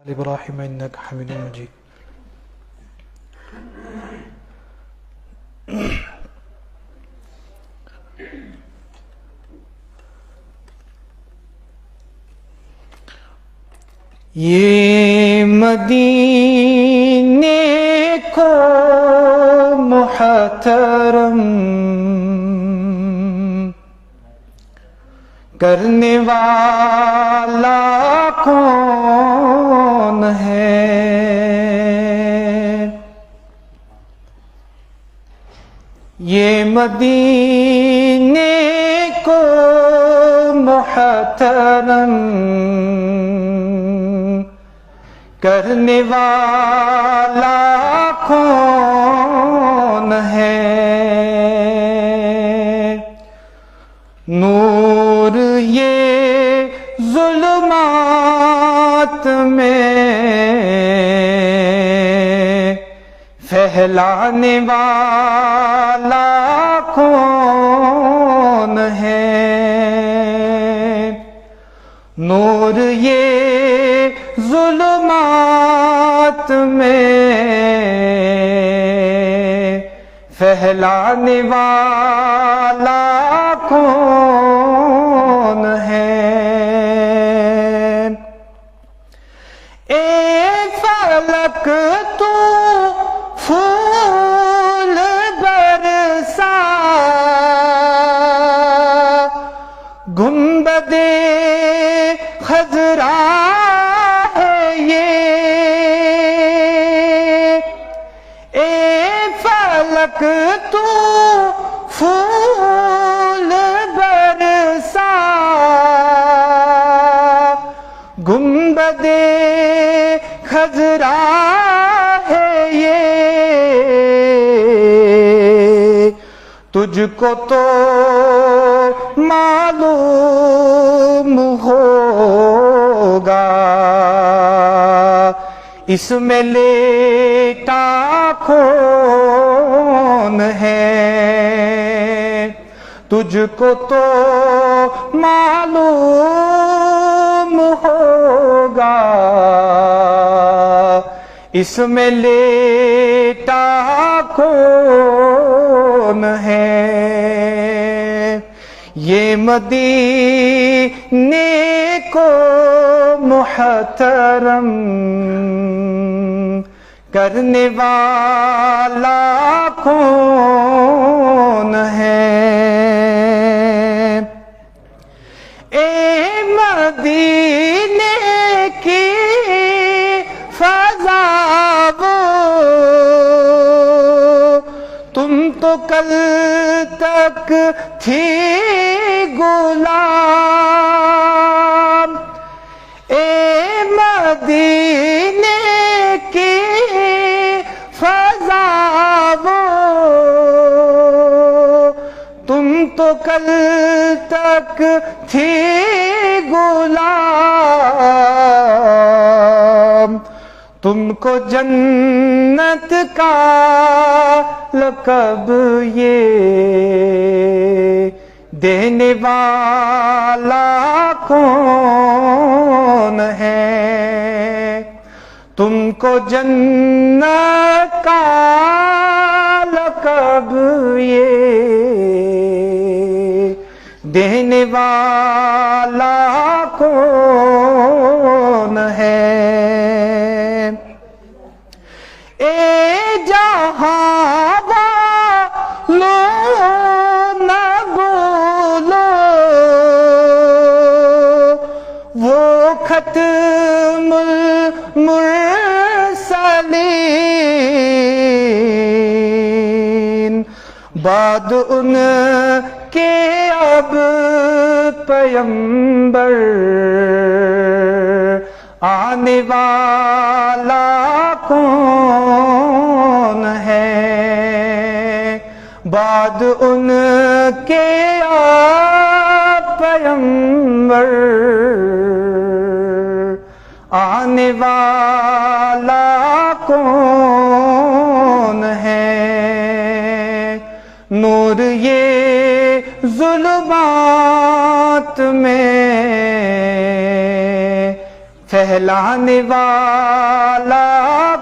ابراہیم انک حمید مجید. یہ مدینے کو محترم کرنے والا کون ہے؟ یہ مدینے کو محترم کرنے والا کون ہے؟ نور یہ ظلمات میں پھیلانے والا کون ہے؟ نور یہ ظلمات میں پھیلانے والا کون ہے؟ اے فلک تو پھول برسا، گنبد خضرا ہے یہ. اے فلک تو پھول برسا، گنبد خضرا ہے یہ. تجھ کو تو معلوم ہوگا اس میں لیٹا کون ہے؟ تجھ کو تو معلوم ہوگا اس میں لیٹا کون ہے؟ یہ مدینے کو محترم کرنے والا کون ہے؟ اے مدینے کی فضا وہ، تم تو کل تک تھی غلام. اے مدینے کی فضا وہ، تم تو کل تک تھی غلام. تم کو جنت کا لقب یہ دینے والا کون ہے؟ تم کو جنت کا لقب یہ دینے والا کون ہے؟ اے جہاں والوں نہ بولو، وہ ختم المرسلین، بعد ان کے اب پیمبر آنے والا کون ہے؟ بعد ان کے پیمبر آنے والا کون ہے؟ نور یہ ظلمات میں کہلانے والا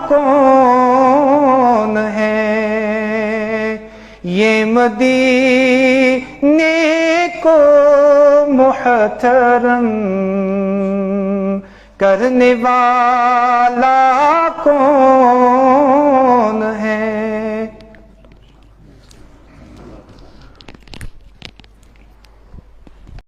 کون ہے؟ یہ مدینے کو محترم کرنے والا کون